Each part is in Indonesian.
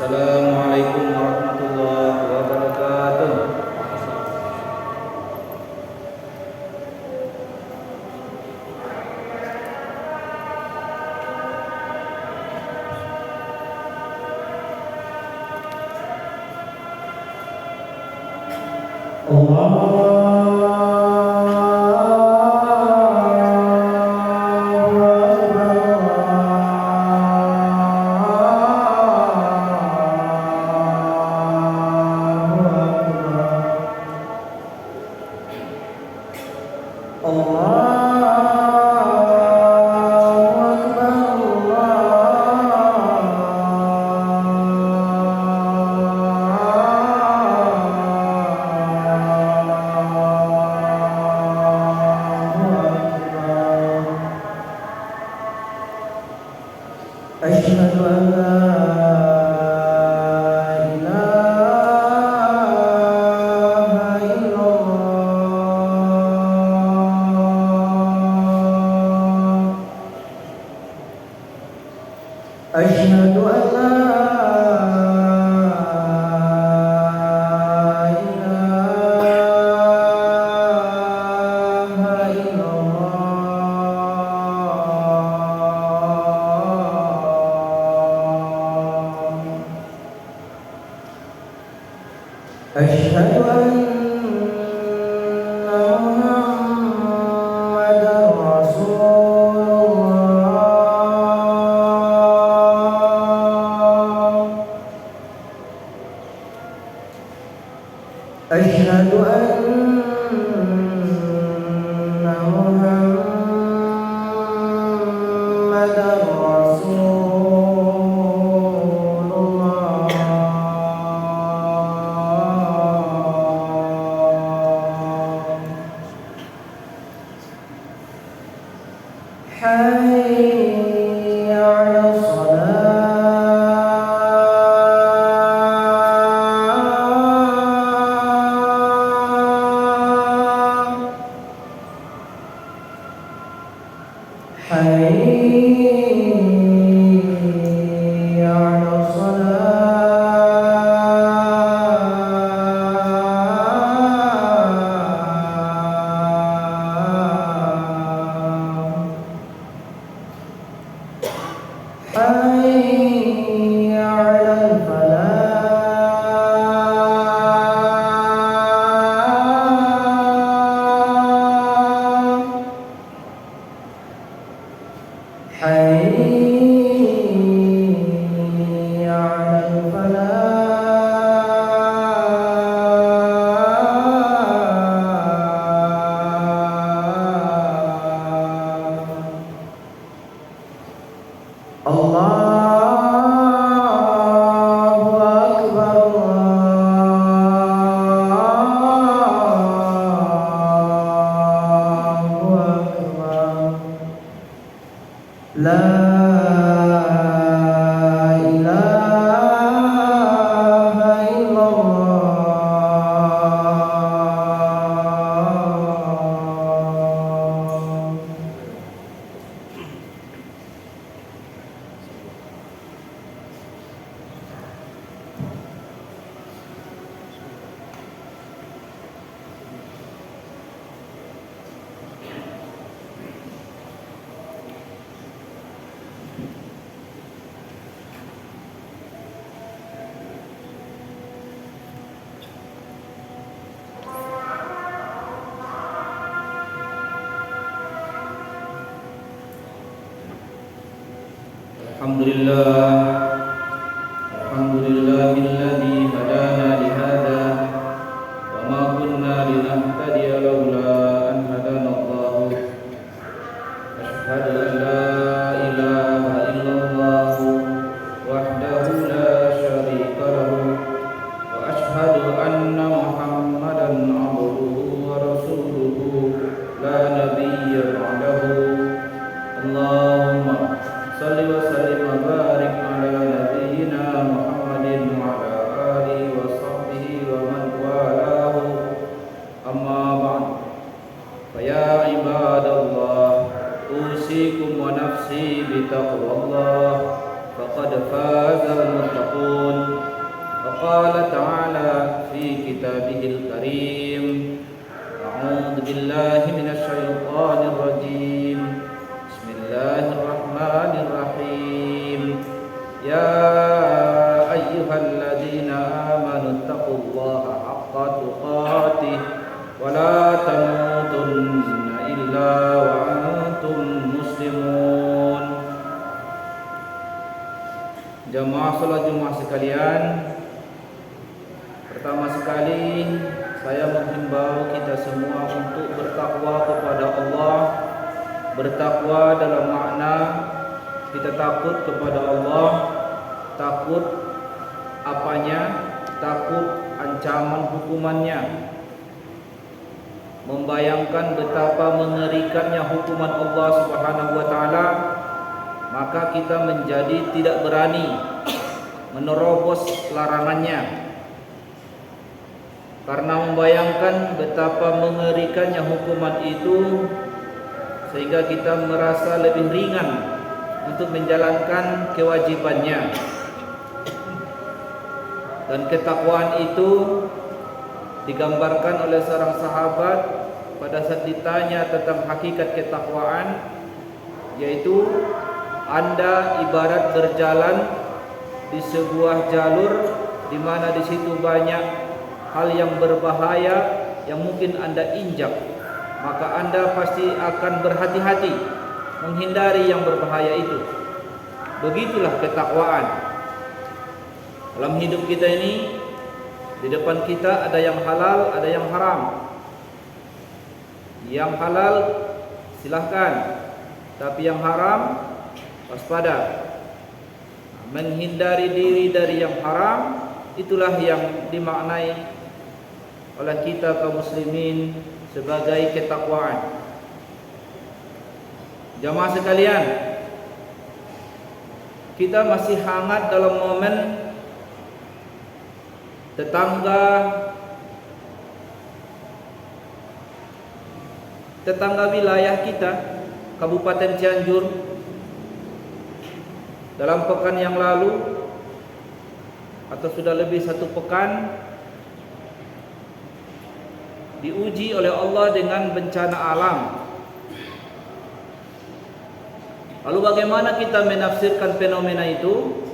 Assalamualaikum warahmatullahi wabarakatuh. أشهد أن لا إله إلا الله. أشهد أن لا أشهد أن محمدًا رسول الله. أشهد أن محمدًا رسول الله. حي على الصلاة. حي على حي على الفلاح. حي على الفلاح. الله أكبر الله أكبر. لا إله إلا الله. Alhamdulillahilladzi hadana lihada wa ma kunna linahtadiya laula an hadanallahu. Asyhadu an la ilaha illallah wahdahu la syarika lahu wa asyhadu anna Muhammadan abduhu wa rasuluhu la nabiyya ba'dahu. Allahumma salli wa sallim wa barik ala nabiyyina Muhammadin wa ala alihi wa sahbihi wa man walahu. Amma ba'd. Fa ya ibadallah, usikum wa nafsi bi taqwallah, faqad faza al-muttaqun. وقال تعالى في كتابه الكريم أعوذ بالله من الشيطان الرجيم بسم الله الرحمن الرحيم يا أيها الذين آمنوا اتقوا الله حق تقاته ولا تموتن إلا وأنتم مسلمون. Jamaah salat Jumat sekalian, pertama sekali saya menghimbau kita semua untuk bertakwa kepada Allah. Bertakwa dalam makna kita takut kepada Allah, takut apanya? Takut ancaman hukumannya. Membayangkan betapa mengerikannya hukuman Allah Subhanahu wa taala, maka kita menjadi tidak berani menerobos larangannya. Karena membayangkan betapa mengerikannya hukuman itu, sehingga kita merasa lebih ringan untuk menjalankan kewajibannya. Dan ketakwaan itu digambarkan oleh seorang sahabat pada saat ditanya tentang hakikat ketakwaan, yaitu Anda ibarat berjalan di sebuah jalur di mana di situ banyak hal yang berbahaya yang mungkin Anda injak, maka Anda pasti akan berhati-hati menghindari yang berbahaya itu. Begitulah ketakwaan. Dalam hidup kita ini, di depan kita ada yang halal, ada yang haram. Yang halal silahkan, tapi yang haram waspada. Menghindari diri dari yang haram, itulah yang dimaknai oleh kita kaum muslimin sebagai ketakwaan. Jamaah sekalian, kita masih hangat dalam momen tetangga wilayah kita, Kabupaten Cianjur. Dalam pekan yang lalu, atau sudah lebih satu pekan, diuji oleh Allah dengan bencana alam. Lalu bagaimana kita menafsirkan fenomena itu?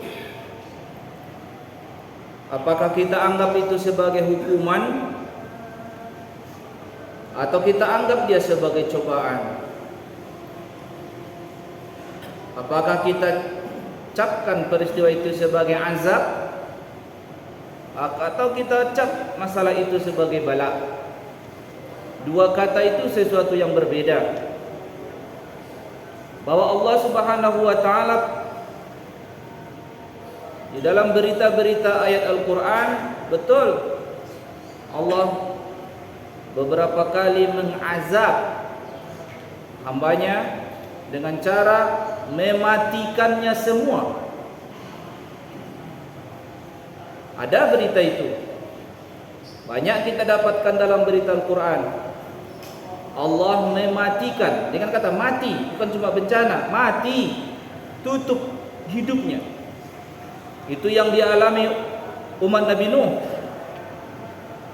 Apakah kita anggap itu sebagai hukuman, atau kita anggap dia sebagai cobaan? Apakah kita capkan peristiwa itu sebagai azab, atau kita cap masalah itu sebagai bala? Dua kata itu sesuatu yang berbeda. Bahwa Allah Subhanahu wa taala di dalam berita-berita ayat Al-Quran, betul Allah beberapa kali mengazab hambanya dengan cara mematikannya semua. Ada berita itu, banyak kita dapatkan dalam berita Al-Quran. Allah mematikan, dengan kata mati, bukan cuma bencana, mati, tutup hidupnya. Itu yang dialami umat Nabi Nuh.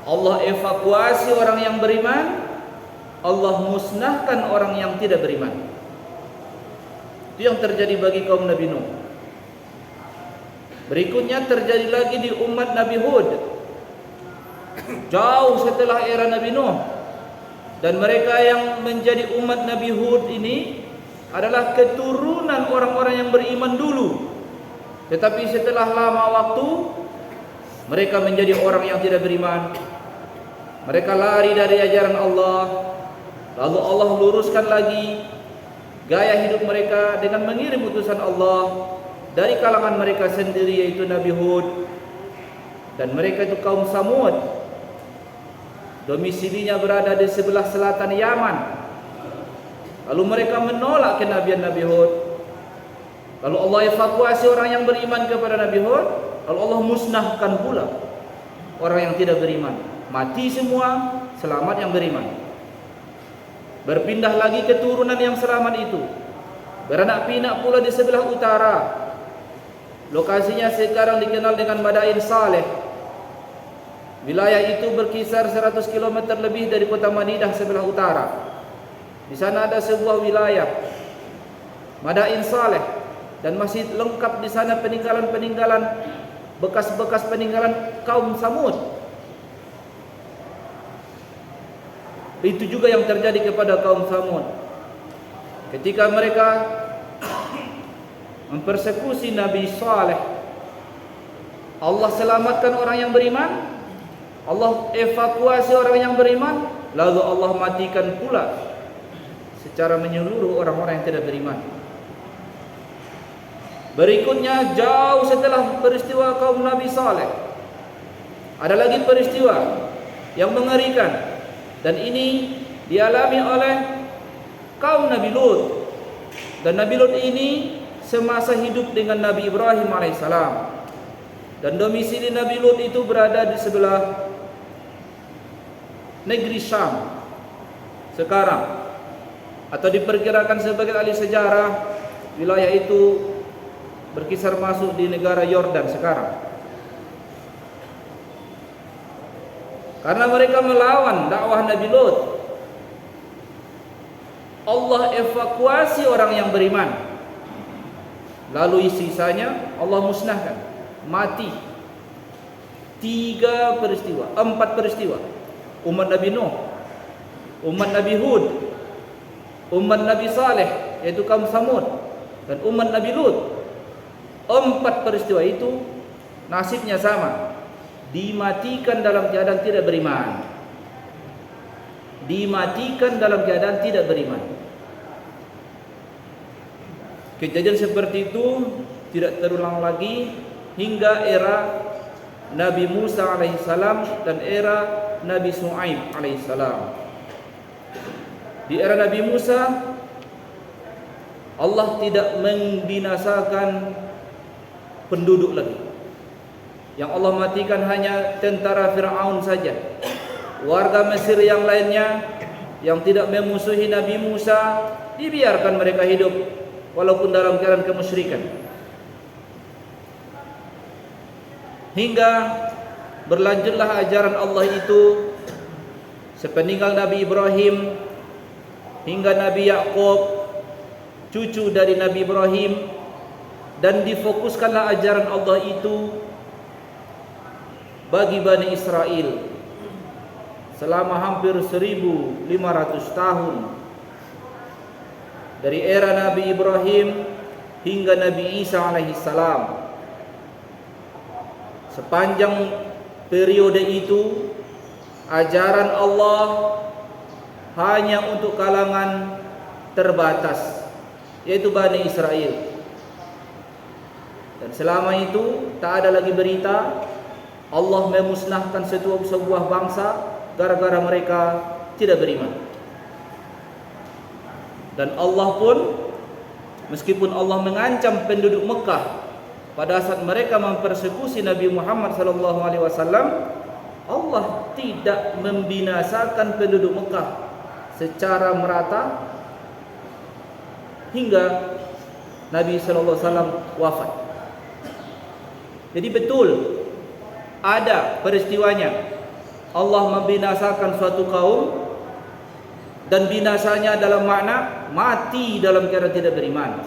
Allah evakuasi orang yang beriman, Allah musnahkan orang yang tidak beriman. Itu yang terjadi bagi kaum Nabi Nuh. Berikutnya terjadi lagi di umat Nabi Hud, jauh setelah era Nabi Nuh. Dan mereka yang menjadi umat Nabi Hud ini adalah keturunan orang-orang yang beriman dulu. Tetapi setelah lama waktu, mereka menjadi orang yang tidak beriman. Mereka lari dari ajaran Allah. Lalu Allah luruskan lagi gaya hidup mereka dengan mengirim utusan Allah dari kalangan mereka sendiri, yaitu Nabi Hud. Dan mereka itu kaum Samud. Domisilinya berada di sebelah selatan Yaman. Lalu mereka menolak kenabian Nabi Hud. Lalu Allah evakuasi orang yang beriman kepada Nabi Hud. Lalu Allah musnahkan pula orang yang tidak beriman. Mati semua, selamat yang beriman. Berpindah lagi keturunan yang selamat itu, beranak pinak pula di sebelah utara. Lokasinya sekarang dikenal dengan Madain Saleh. Wilayah itu berkisar 100 km lebih dari kota Madinah sebelah utara. Di sana ada sebuah wilayah Madain Saleh, dan masih lengkap di sana peninggalan-peninggalan, bekas-bekas peninggalan kaum Samud. Itu juga yang terjadi kepada kaum Samud. Ketika mereka mempersekusi Nabi Saleh, Allah selamatkan orang yang beriman, Allah evakuasi orang yang beriman, lalu Allah matikan pula secara menyeluruh orang-orang yang tidak beriman. Berikutnya, jauh setelah peristiwa kaum Nabi Saleh, ada lagi peristiwa yang mengerikan, dan ini dialami oleh kaum Nabi Lut. Dan Nabi Lut ini semasa hidup dengan Nabi Ibrahim alaihissalam, dan domisili Nabi Lut itu berada di sebelah negeri Syam sekarang, atau diperkirakan sebagai ahli sejarah wilayah itu berkisar masuk di negara Yordan sekarang. Karena mereka melawan dakwah Nabi Lut, Allah evakuasi orang yang beriman, lalu sisanya Allah musnahkan, mati. 4 peristiwa. Umat Nabi Nuh, umat Nabi Hud, umat Nabi Saleh yaitu kaum Samud, dan umat Nabi Lut. 4 peristiwa itu nasibnya sama, dimatikan dalam keadaan tidak beriman. Dimatikan dalam keadaan tidak beriman. Kejadian seperti itu tidak terulang lagi hingga era Nabi Musa alaihissalam dan era Nabi Shu'aib alaihissalam. Di era Nabi Musa, Allah tidak membinasakan penduduk lagi. Yang Allah matikan hanya tentara Fir'aun saja. Warga Mesir yang lainnya yang tidak memusuhi Nabi Musa, dibiarkan mereka hidup walaupun dalam keadaan kemusyrikan. Hingga berlanjutlah ajaran Allah itu sepeninggal Nabi Ibrahim hingga Nabi Yakub, cucu dari Nabi Ibrahim, dan difokuskanlah ajaran Allah itu bagi Bani Israel selama hampir 1500 tahun, dari era Nabi Ibrahim hingga Nabi Isa alaihissalam. Sepanjang periode itu ajaran Allah hanya untuk kalangan terbatas, yaitu Bani Israel. Dan selama itu tak ada lagi berita Allah memusnahkan sebuah bangsa gara-gara mereka tidak beriman. Dan Allah pun, meskipun Allah mengancam penduduk Mekah pada saat mereka mempersekusi Nabi Muhammad SAW, Allah tidak membinasakan penduduk Mekah secara merata hingga Nabi SAW wafat. Jadi betul ada peristiwanya Allah membinasakan suatu kaum, dan binasanya dalam makna mati dalam keadaan tidak beriman.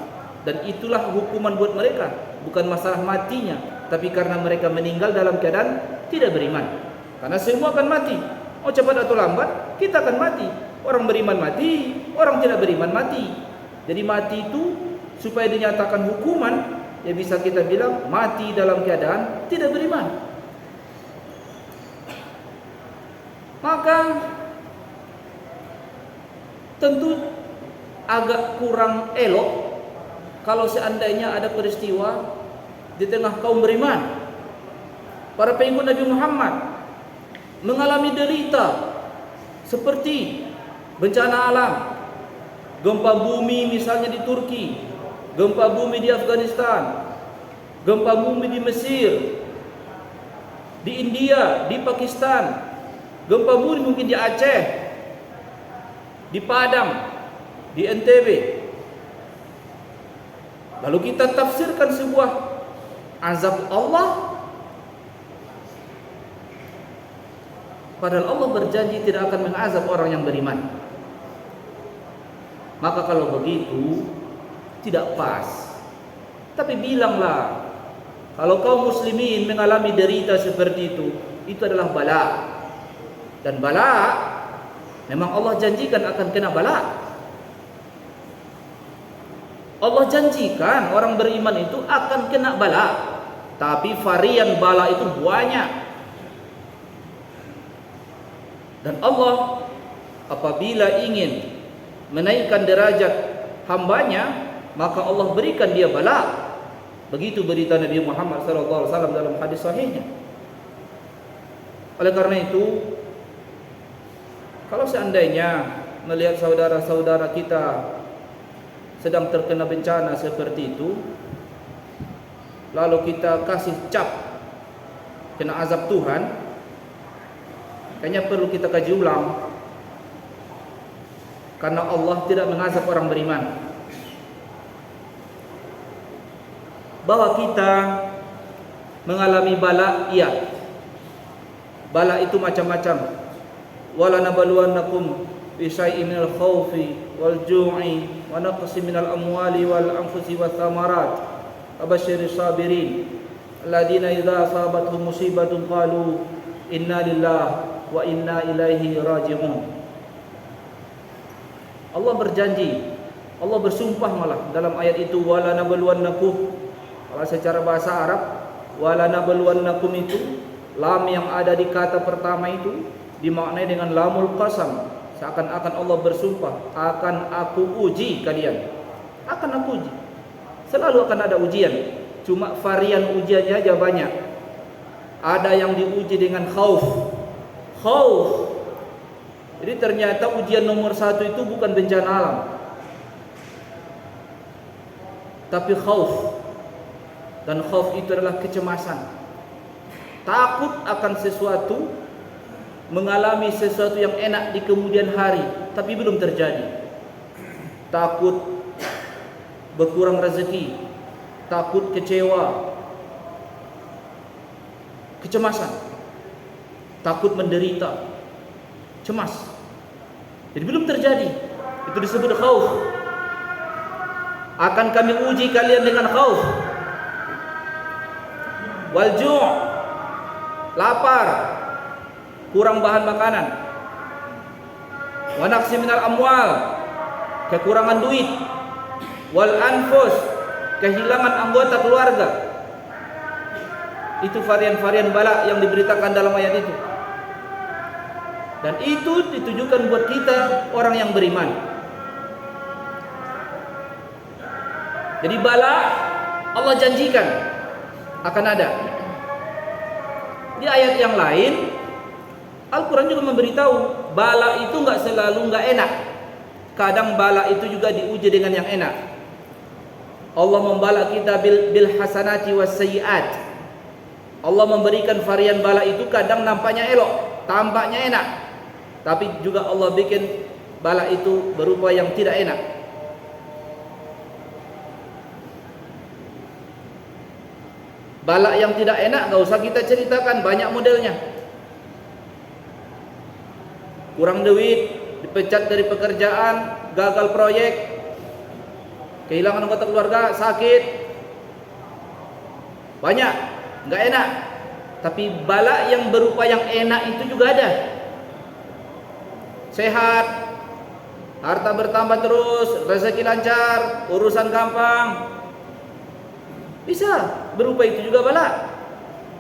Dan itulah hukuman buat mereka, bukan masalah matinya, tapi karena mereka meninggal dalam keadaan tidak beriman. Karena semua akan mati, mau cepat atau lambat kita akan mati. Orang beriman mati, orang tidak beriman mati. Jadi mati itu supaya dinyatakan hukuman, ya bisa kita bilang mati dalam keadaan tidak beriman. Maka tentu agak kurang elok kalau seandainya ada peristiwa di tengah kaum beriman, para pengikut Nabi Muhammad mengalami derita seperti bencana alam, gempa bumi misalnya di Turki, gempa bumi di Afghanistan, gempa bumi di Mesir, di India, di Pakistan, gempa bumi mungkin di Aceh, di Padang, di NTB. Lalu kita tafsirkan sebuah azab Allah Padahal Allah berjanji tidak akan mengazab orang yang beriman. Maka kalau begitu tidak pas. Tapi bilanglah, kalau kaum muslimin mengalami derita seperti itu adalah bala. Dan bala memang Allah janjikan akan kena bala. Allah janjikan orang beriman itu akan kena bala. Tapi varian bala itu banyak. Dan Allah apabila ingin menaikkan derajat hambanya, maka Allah berikan dia bala. Begitu berita Nabi Muhammad SAW dalam hadis sahihnya. Oleh karena itu, kalau seandainya melihat saudara-saudara kita sedang terkena bencana seperti itu, lalu kita kasih cap kena azab Tuhan, kayaknya perlu kita kaji ulang. Karena Allah tidak mengazab orang beriman. Bahwa kita mengalami bala, iya. Bala itu macam-macam. Wala nabluwannakum bi syai'in minal khaufi wal ju'i wa naqsin minal amwali wal anfusi wath thamarat. Abasyiris sabirin alladziina idza asabatuhum musibatun qalu inna lillahi wa inna ilaihi raji'un. Allah berjanji, Allah bersumpah malah dalam ayat itu, wala nabluwannakum. Kalau secara bahasa Arab, wala nabluwannakum itu lam yang ada di kata pertama itu dimaknai dengan lamul qasam, seakan-akan Allah bersumpah, akan aku uji kalian, akan aku uji. Selalu akan ada ujian, cuma varian ujiannya aja banyak. Ada yang diuji dengan khauf. Jadi ternyata ujian nomor 1 itu bukan bencana alam, tapi khauf. Dan khauf itu adalah kecemasan, takut akan sesuatu, mengalami sesuatu yang enak di kemudian hari tapi belum terjadi. Takut berkurang rezeki, takut kecewa, kecemasan, takut menderita, cemas. Jadi belum terjadi, itu disebut khauf. Akan kami uji kalian dengan khauf. Wal ju', lapar, kurang bahan makanan. Wa naqsi minal amwal, kekurangan duit. Wal anfus, kehilangan anggota keluarga. Itu varian-varian bala yang diberitakan dalam ayat itu. Dan itu ditujukan buat kita orang yang beriman. Jadi bala Allah janjikan akan ada. Di ayat yang lain Al-Quran juga memberitahu bala itu nggak selalu nggak enak. Kadang bala itu juga diuji dengan yang enak. Allah membala kita bil hasanati was sayyiat. Allah memberikan varian bala itu kadang nampaknya elok, tampaknya enak. Tapi juga Allah bikin bala itu berupa yang tidak enak. Bala yang tidak enak gak usah kita ceritakan, banyak modelnya. Kurang duit, dipecat dari pekerjaan, gagal proyek, kehilangan anggota keluarga, sakit, banyak, gak enak. Tapi bala yang berupa yang enak itu juga ada. Sehat, harta bertambah terus, rezeki lancar, urusan gampang, bisa berupa itu juga bala.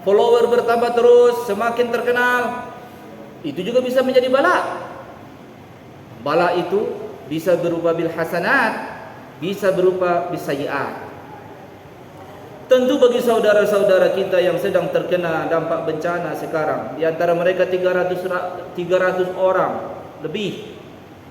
Follower bertambah terus, semakin terkenal, itu juga bisa menjadi bala. Bala itu bisa berupa bil hasanat, bisa berupa bisayyiat. Tentu bagi saudara-saudara kita yang sedang terkena dampak bencana sekarang, di antara mereka 300 orang lebih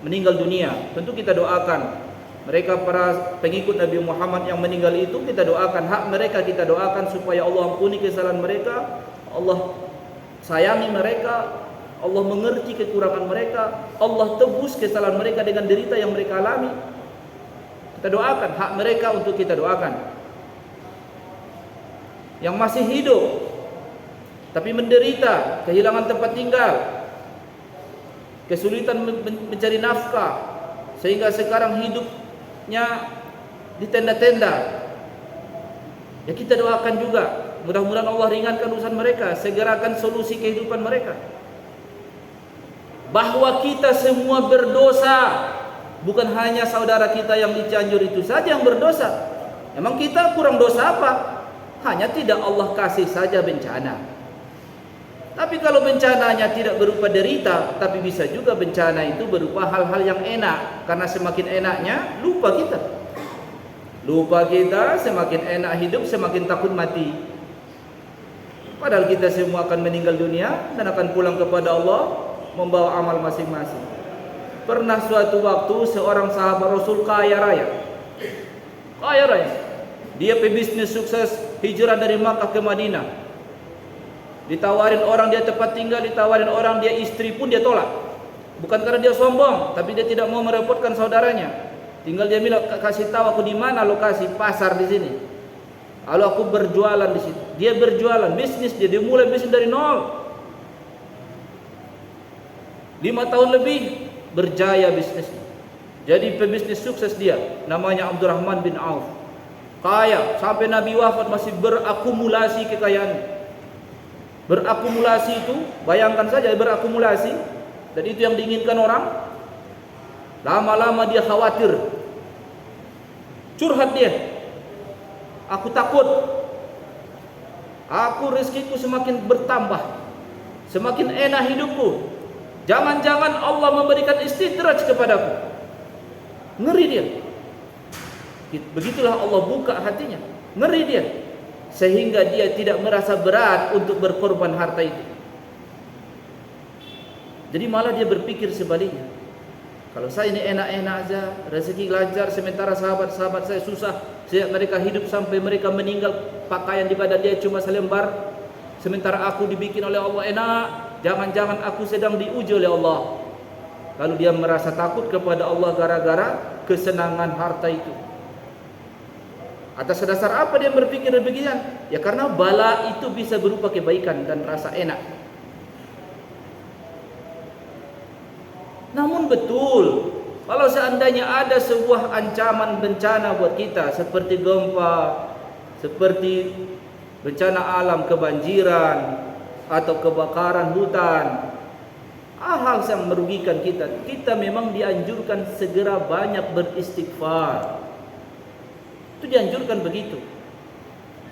meninggal dunia, tentu kita doakan mereka para pengikut Nabi Muhammad yang meninggal itu, kita doakan hak mereka, kita doakan supaya Allah ampuni kesalahan mereka, Allah sayangi mereka, Allah mengerti kekurangan mereka, Allah tebus kesalahan mereka dengan derita yang mereka alami. Kita doakan hak mereka untuk kita doakan. Yang masih hidup tapi menderita, kehilangan tempat tinggal, kesulitan mencari nafkah, sehingga sekarang hidupnya di tenda-tenda. Ya kita doakan juga, mudah-mudahan Allah ringankan urusan mereka, segerakan solusi kehidupan mereka. Bahwa kita semua berdosa, bukan hanya saudara kita yang di Cianjur itu saja yang berdosa. Emang kita kurang dosa apa? Hanya tidak Allah kasih saja bencana. Tapi kalau bencananya tidak berupa derita, tapi bisa juga bencana itu berupa hal-hal yang enak. Karena semakin enaknya, lupa kita. Lupa kita, semakin enak hidup, semakin takut mati. Padahal kita semua akan meninggal dunia dan akan pulang kepada Allah membawa amal masing-masing. Pernah suatu waktu seorang sahabat Rasul kaya raya. Kaya raya. Dia pebisnis sukses, hijrah dari Makkah ke Madinah. Ditawarin orang dia tempat tinggal, ditawarin orang dia istri pun dia tolak. Bukan karena dia sombong, tapi dia tidak mau merepotkan saudaranya. Tinggal dia bilang, kasih tahu aku di mana lokasi pasar di sini. Lalu aku berjualan di situ. Dia berjualan, bisnis dia mulai bisnis dari nol. 5 tahun lebih berjaya bisnisnya. Jadi pebisnis sukses dia, namanya Abdurrahman bin Auf. Kaya, sampai Nabi wafat masih berakumulasi kekayaannya. Berakumulasi itu, bayangkan saja berakumulasi, dan itu yang diinginkan orang. Lama-lama dia khawatir, curhat dia, aku takut, aku rezekiku semakin bertambah, semakin enak hidupku, jangan-jangan Allah memberikan istidraj kepadaku. Ngeri dia. Begitulah Allah buka hatinya, ngeri dia, sehingga dia tidak merasa berat untuk berkorban harta itu. Jadi malah dia berpikir sebaliknya. Kalau saya ini enak-enak aja, rezeki lancar, sementara sahabat-sahabat saya susah, sejak mereka hidup sampai mereka meninggal, pakaian di badan dia cuma selembar, sementara aku dibikin oleh Allah enak, jangan-jangan aku sedang diuji oleh Allah. Lalu dia merasa takut kepada Allah gara-gara kesenangan harta itu. Atas dasar apa dia berpikir demikian? Ya karena bala itu bisa berupa kebaikan dan rasa enak. Namun betul, kalau seandainya ada sebuah ancaman bencana buat kita, seperti gempa, seperti bencana alam, kebanjiran, atau kebakaran hutan, hal-hal yang merugikan kita, kita memang dianjurkan segera banyak beristighfar. Itu dianjurkan begitu.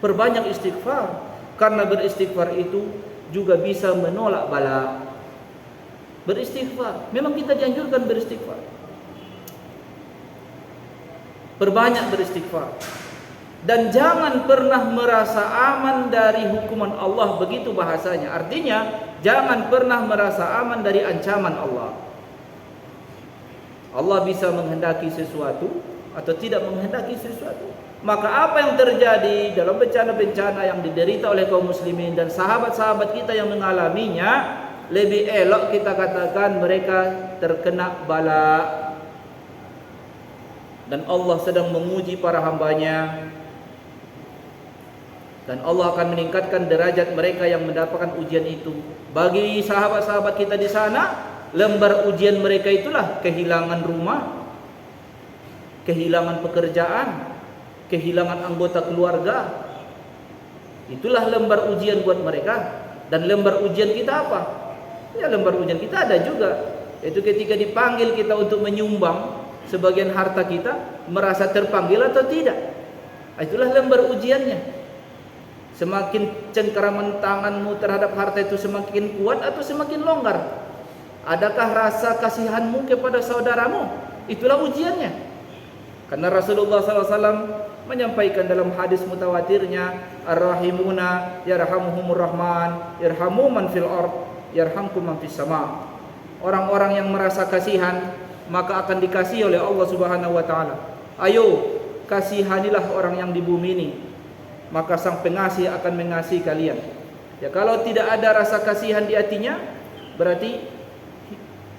Perbanyak istighfar, karena beristighfar itu juga bisa menolak bala. Beristighfar, memang kita dianjurkan beristighfar. Perbanyak beristighfar. Dan jangan pernah merasa aman dari hukuman Allah, begitu bahasanya. Artinya, jangan pernah merasa aman dari ancaman Allah. Allah bisa menghendaki sesuatu atau tidak menghendaki sesuatu. Maka apa yang terjadi dalam bencana-bencana yang diderita oleh kaum muslimin dan sahabat-sahabat kita yang mengalaminya, lebih elok kita katakan mereka terkena bala. Dan Allah sedang menguji para hambanya. Dan Allah akan meningkatkan derajat mereka yang mendapatkan ujian itu. Bagi sahabat-sahabat kita di sana, lembar ujian mereka itulah kehilangan rumah, kehilangan pekerjaan, kehilangan anggota keluarga. Itulah lembar ujian buat mereka. Dan lembar ujian kita apa? Ya lembar ujian kita ada juga, yaitu ketika dipanggil kita untuk menyumbang sebagian harta kita, merasa terpanggil atau tidak. Itulah lembar ujiannya. Semakin cengkeraman tanganmu terhadap harta itu semakin kuat atau semakin longgar. Adakah rasa kasihanmu kepada saudaramu? Itulah ujiannya. Karena Rasulullah SAW menyampaikan dalam hadis mutawatirnya, Ar-Rahimuna yarhamuhumur Rahman, yarhamu man fil ard, yarhamkum man fis sama. Orang-orang yang merasa kasihan maka akan dikasihi oleh Allah Subhanahu wa taala. Ayo, kasihanilah orang yang di bumi ini, maka Sang Pengasih akan mengasihi kalian. Ya kalau tidak ada rasa kasihan di hatinya, berarti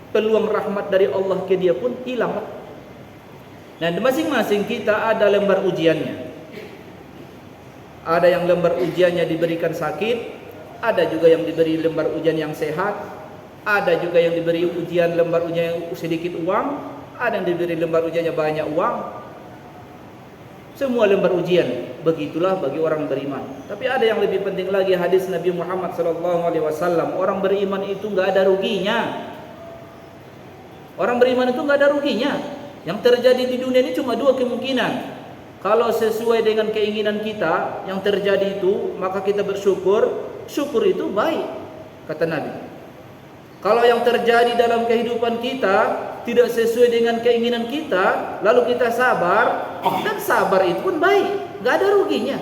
peluang rahmat dari Allah ke dia pun hilang. Nah, masing-masing kita ada lembar ujiannya. Ada yang lembar ujiannya diberikan sakit, ada juga yang diberi lembar ujian yang sehat, Ada juga yang diberi ujian lembar ujian sedikit uang, ada yang diberi lembar ujiannya banyak uang. Semua lembar ujian begitulah bagi orang beriman. Tapi ada yang lebih penting lagi, hadis Nabi Muhammad SAW. Orang beriman itu nggak ada ruginya. Orang beriman itu nggak ada ruginya. Yang terjadi di dunia ini cuma dua kemungkinan. Kalau sesuai dengan keinginan kita yang terjadi itu, maka kita bersyukur. Syukur itu baik, kata Nabi. Kalau yang terjadi dalam kehidupan kita tidak sesuai dengan keinginan kita, lalu kita sabar, dan sabar itu pun baik, nggak ada ruginya.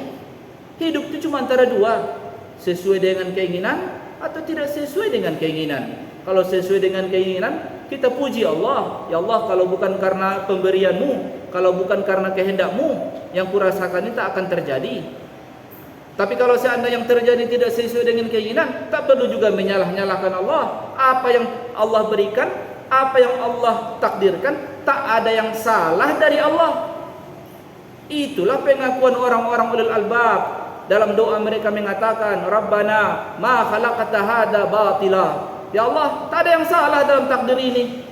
Hidup itu cuma antara dua, sesuai dengan keinginan atau tidak sesuai dengan keinginan. Kalau sesuai dengan keinginan, kita puji Allah. Ya Allah, kalau bukan karena pemberianmu, kalau bukan karena kehendakmu, yang kurasakan ini tak akan terjadi. Tapi kalau seandainya yang terjadi tidak sesuai dengan keinginan, tak perlu juga menyalah-nyalahkan Allah. Apa yang Allah berikan, apa yang Allah takdirkan, tak ada yang salah dari Allah. Itulah pengakuan orang-orang ulul albab. Dalam doa mereka mengatakan, Rabbana ma khalaqta hadza batila. Ya Allah, tak ada yang salah dalam takdir ini.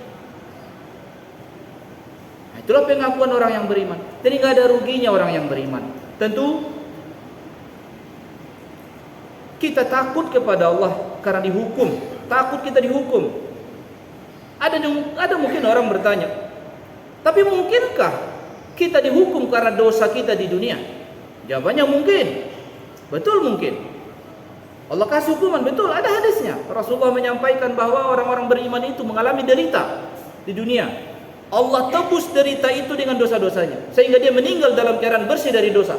Itulah pengakuan orang yang beriman. Jadi nggak ada ruginya orang yang beriman. Tentu kita takut kepada Allah karena dihukum. Takut kita dihukum. Ada mungkin orang bertanya, tapi mungkinkah kita dihukum karena dosa kita di dunia? Jawabannya mungkin. Betul mungkin. Allah kasih hukuman, betul, ada hadisnya. Rasulullah menyampaikan bahwa orang-orang beriman itu mengalami derita di dunia. Allah tebus derita itu dengan dosa-dosanya, sehingga dia meninggal dalam keadaan bersih dari dosa.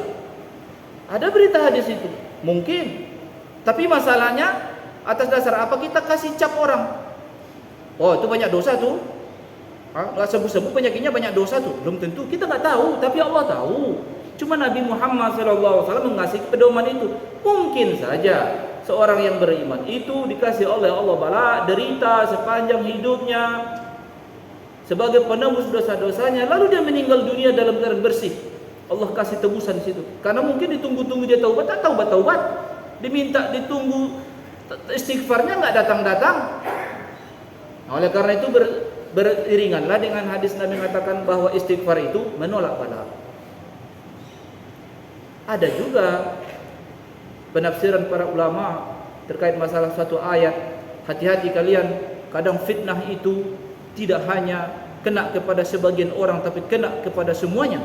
Ada berita hadis itu, mungkin. Tapi masalahnya atas dasar apa kita kasih cap orang? Oh, itu banyak dosa tuh. Nggak sebut-sebut penyakitnya banyak dosa tuh. Belum tentu, kita nggak tahu, tapi Allah tahu. Cuma Nabi Muhammad SAW mengasih pedoman itu. Mungkin saja seorang yang beriman itu dikasih oleh Allah bala derita sepanjang hidupnya sebagai penembus dosa-dosanya, lalu dia meninggal dunia dalam keadaan bersih. Allah kasih tebusan di situ. Karena mungkin ditunggu-tunggu dia taubat, tak taubat. Diminta ditunggu istighfarnya nggak datang-datang. Nah, oleh karena itu beriringanlah dengan hadis Nabi mengatakan bahwa istighfar itu menolak bala. Ada juga penafsiran para ulama terkait masalah suatu ayat. Hati-hati kalian, kadang fitnah itu tidak hanya kena kepada sebagian orang, tapi kena kepada semuanya.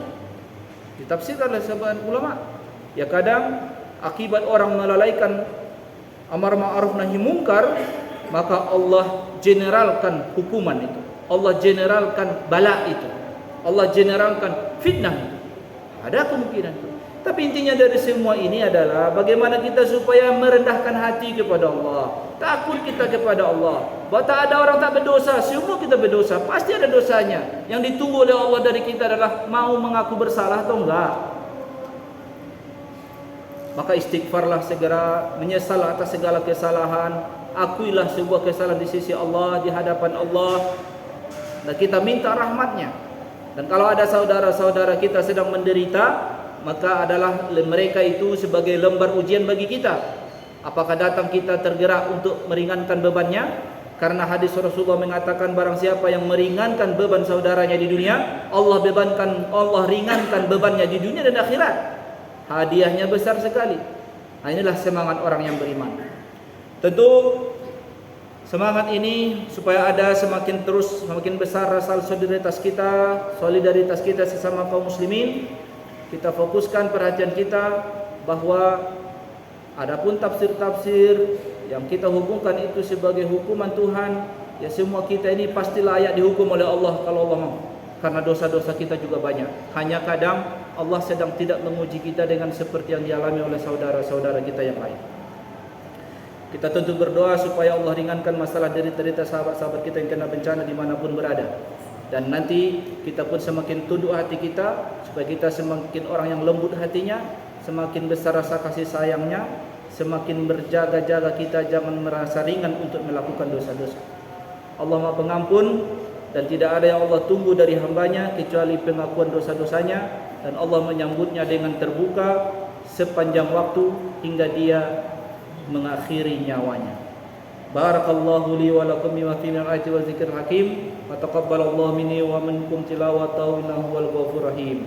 Ditafsirkan oleh sebagian ulama. Ya kadang akibat orang melalaikan amar ma'ruf nahi munkar, maka Allah generalkan hukuman itu. Allah generalkan bala itu. Allah generalkan fitnah itu. Ada kemungkinan itu. Tapi intinya dari semua ini adalah bagaimana kita supaya merendahkan hati kepada Allah. Takut kita kepada Allah. Bahwa tak ada orang tak berdosa. Semua kita berdosa. Pasti ada dosanya. Yang ditunggu oleh Allah dari kita adalah mau mengaku bersalah atau enggak. Maka istighfarlah segera, menyesal atas segala kesalahan. Akuilah sebuah kesalahan di sisi Allah, di hadapan Allah. Dan kita minta rahmatnya. Dan kalau ada saudara-saudara kita sedang menderita, maka adalah mereka itu sebagai lembar ujian bagi kita. Apakah datang kita tergerak untuk meringankan bebannya? Karena hadis Rasulullah mengatakan barang siapa yang meringankan beban saudaranya di dunia, Allah ringankan bebannya di dunia dan akhirat. Hadiahnya besar sekali. Nah, inilah semangat orang yang beriman. Tentu semangat ini supaya ada semakin besar rasa solidaritas kita sesama kaum muslimin. Kita fokuskan perhatian kita bahwa adapun tafsir-tafsir yang kita hubungkan itu sebagai hukuman Tuhan, ya semua kita ini pasti layak dihukum oleh Allah kalau Allah mau. Karena dosa-dosa kita juga banyak. Hanya kadang Allah sedang tidak menguji kita dengan seperti yang dialami oleh saudara-saudara kita yang lain. Kita tentu berdoa supaya Allah ringankan masalah derita-derita sahabat-sahabat kita yang kena bencana dimanapun berada. Dan nanti kita pun semakin tunduk hati kita, supaya kita semakin orang yang lembut hatinya, semakin besar rasa kasih sayangnya, semakin berjaga-jaga kita jangan merasa ringan untuk melakukan dosa-dosa. Allah Maha Pengampun dan tidak ada yang Allah tunggu dari hambanya kecuali pengakuan dosa-dosanya, dan Allah menyambutnya dengan terbuka sepanjang waktu hingga dia mengakhiri nyawanya. Barakallahu li wa lakum bima fihi minal ayati wa dzikril hakim wa taqabbalallahu minni wa minkum tilawatahu innahu huwal ghafurur rahim.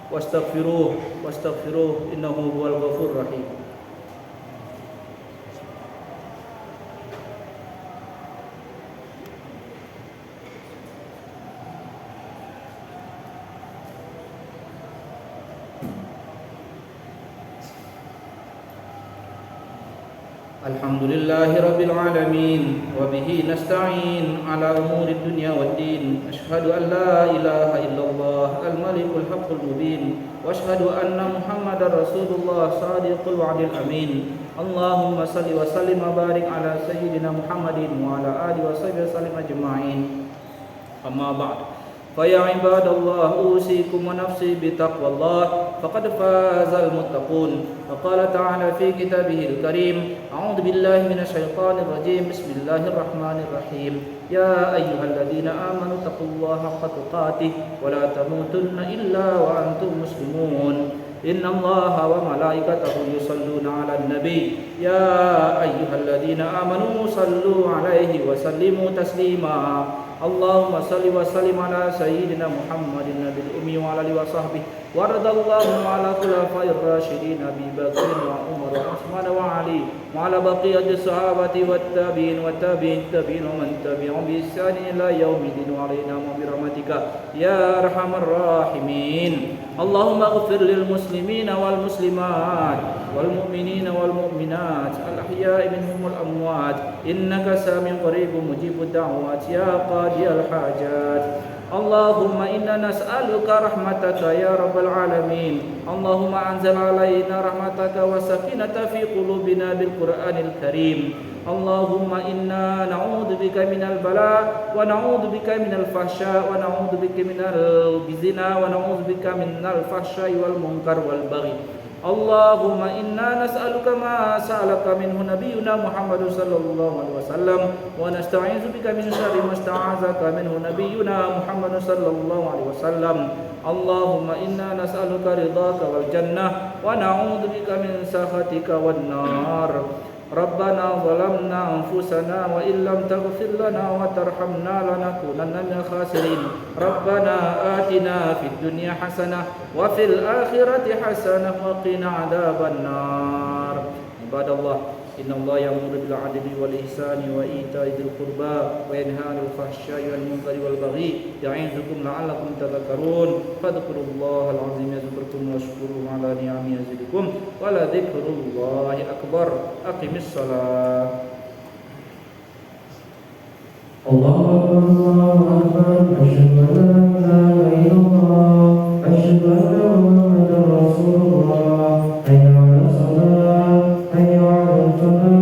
Wastaghfiruh innahu huwal ghafurur rahim. Alhamdulillahi rabbil alamin wa bihi nasta'in ala umuri dunya waddin. Asyhadu an la ilaha illallah al-malikul haqqul mubin wa asyhadu anna Muhammadar Rasulullah shadiqul wa'dil amin. Allahumma salli wa sallim wa barik ala sayyidina Muhammadin wa ala alihi wa sahbihi sallim ajma'in. Amma ba'd. Faya ibadallah usikum wa nafsi bitaqwallah faqad fazal muttaqun. Faqala ta'ala fi kitabihil karim, a'udzu billahi minasy syaithanir rajim. Bismillahirrahmanirrahim. Ya ayyuhalladzina amanu taqullaha haqqa tuqatih wa la tamutunna illa wa antum muslimun. Inna Allaha wa malaikatahu yusalluna 'alan nabi. Ya ayyuhalladzina amanu sallu 'alaihi wa sallimu taslima. Allahumma salli wa sallim ala sayyidina Muhammadin nabil ummi wa ala alihi wa sahbihi wa radallahu ala khulafa'ir rasyidin Abi Bakr wa Umar wa Utsman wa Ali wa ala baqiyati sahabati wat tabi'in wa tabi'in tabi'in wa man tabi'ahum bi ihsan ila yaumil wa alaina bi rahmatika ya arhamar rahimin. Allahumma ighfir lil muslimina wal muslimat wal mu'minina wal mu'minat al ahya'i minhum wal amwat innaka sami'un qaribun mujibud da'wat ya qadiyal hajat. Allahumma inna nas'aluka rahmataka ya rabbal alamin. Allahumma anzil alaina rahmataka wa sakinata fi qulubina bil Qur'anil karim. Allahumma inna na'udzu bika minal bala wa na'udzu bika minal fahsya wa na'udzu bika minal zina wa na'udzu bika minal fahsya'i wal munkar wal baghi. Allahumma inna nas'aluka ma sa'alaka minhu nabiyyuna Muhammad sallallahu alaihi wasallam wa nasta'izu bika min syarri ma sta'azaka minhu nabiyyuna Muhammad sallallahu alaihi wasallam. Allahumma inna nas'aluka ridhaka wal jannah wa na'udzu bika min sakhatika wan nar. Rabbana zalamna anfusana wa illam taghfir lana wa tarhamna lanakunanna minal khasirin. Rabbana atina fid dunya hasanah wa fil akhirati hasanah wa qina adzaban nar. Ibadallah, innallaha ya'muru bil 'adli wal ihsani wa ita'i dzil qurba wa yanha 'anil fahsya'i wal munkari wal baghi ya'izukum la'allakum tadhakkarun. Fadhkurullahal 'azim yadhkurkum washkuruhu 'ala ni'amihi yazidukum wa la dzikrullahi akbar. Aqimis shalah. Allahu akbar. Asyhadu an la ilaha illallah. Asyhadu anna Muhammadar Rasulullah. Hayya 'alas shalah. Hayya 'alal falah.